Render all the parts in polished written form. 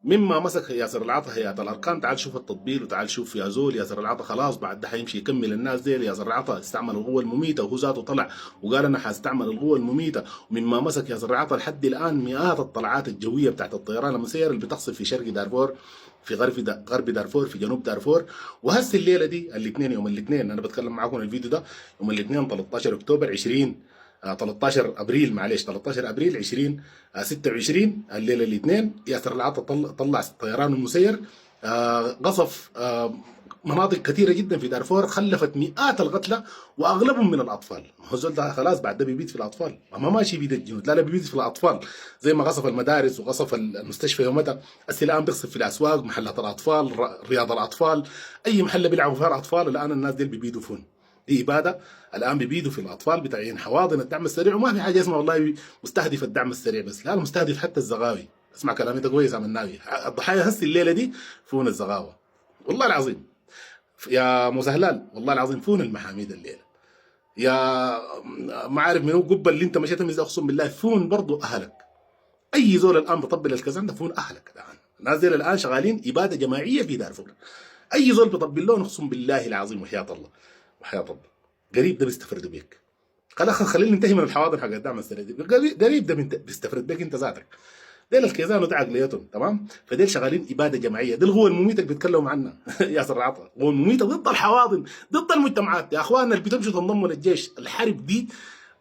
مما مسك ياسر العطا هيئة الأركان. تعال شوف التطبيل وتعال شوف يا زول ياسر العطا خلاص بعد ده حيمشي يكمل الناس ديل. ياسر العطا استعمل القوة المميتة وهو ذاته طلع وقال أنا حاستعمل القوة المميتة. ومما مسك ياسر العطا لحد الآن مئات الطلعات الجوية بتاعت الطيران المسير اللي بتقصف في شرق دارفور، في غرب دارفور، في جنوب دارفور. وهسه الليلة دي الاثنين، يوم الاثنين أنا بتكلم معاكم الفيديو ده يوم الاثنين 13 أكتوبر 13 ابريل، معلش 13 ابريل 2026 الليله الاثنين. ياسر العطا طلع طيران المسير قصف مناطق كثيره جدا في دارفور، خلفت مئات القتلى واغلبهم من الاطفال. هو الزول ده خلاص بعد ده بيبيد في الاطفال، ما ماشي بيد الجنود، لا بيبيد في الاطفال زي ما قصف المدارس وقصف المستشفى يومتها. الان بيقصف في الاسواق، محلات الاطفال، رياض الاطفال، اي محل بيلعبوا فيها الاطفال الان الناس دي بيبيدوا فيهم. دي اباده الان بيبيدوا في الاطفال بتاعين حواضن الدعم السريع. وما في حاجه اسمها والله مستهدف الدعم السريع بس، لا مستهدف حتى الزغاوي. اسمع كلامي ده كويس يا مناوي، الضحايا هسه الليله دي فون الزغاوه والله العظيم. يا مسهلال والله العظيم فون المحاميد الليله. يا ما عارف منو قبه اللي انت مشيت من اقسم بالله فون برضه اهلك. اي زول الان بطبل الكزان ده فون اهلك الان. الناس دي الان شغالين اباده جماعيه في دارفور. اي زول بيطبل لهم اقسم بالله العظيم وحياه الله وحياه الله قريب ده بيستفردوا بيك. خلاص خلينا ننتهي من الحواضر حق الدعم السريع دي. قريب ده بيستفرد بيك انت ذاتك. ديل الكيزان وده عقليتهم تمام. فديل شغالين اباده جماعيه. دي القوه المميته اللي بيتكلموا عنها ياسر العطا، القوه المميته ضد الحواضن، ضد المجتمعات. يا اخواننا اللي بتمشوا تنضموا للجيش، الحرب دي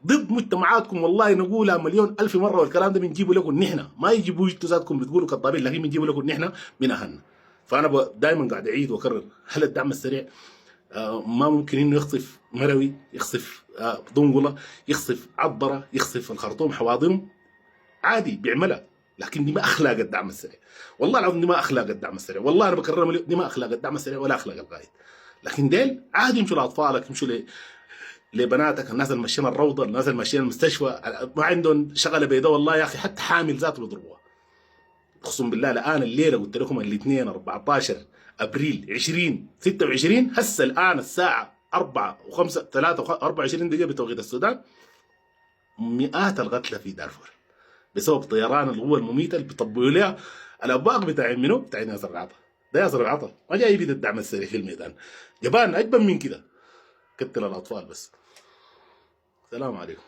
ضد مجتمعاتكم. والله نقولها مليون الف مره، والكلام ده بنجيبه لكم نحن، ما يجيبوا انتوا ذاتكم بتقولوا كطابين، لكن بنجيبه لكم نحن من اهلنا. فانا دائما قاعد اعيد واكرر، هل الدعم السريع ما ممكن انه يخصف مروي، يخصف ضنقله، يخصف عبره، يخصف الخرطوم حواضنه؟ عادي بيعملها، لكن دي ما اخلاق الدعم السريع. والله العظيم دي ما اخلاق الدعم السريع، والله انا بكررها مليون، دي ما اخلاق الدعم السريع ولا اخلاق القائد. لكن ديل عادي يمشوا لاطفالك، يمشوا لبناتك، الناس اللي ماشيين الروضه، الناس اللي ماشيين المستشفى ما عندهم شغله بيضاء. والله يا اخي حتى حامل ذاته بيضربوها. اقسم بالله الان الليله قلت لكم الاثنين 14 ابريل 2026 هسه الان الساعه 4 و5 3 24 دقيقه بتوقيت السودان، مئات القتلى في دارفور بسبب طيران القوه المميته اللي بيطبقوا لها الابواق بتاع منو؟ بتاع ياسر العطا. ده ياسر العطا ما جاي يبيد الدعم السريع في الميدان، جبان اجبن من كده، قتل الاطفال بس. السلام عليكم.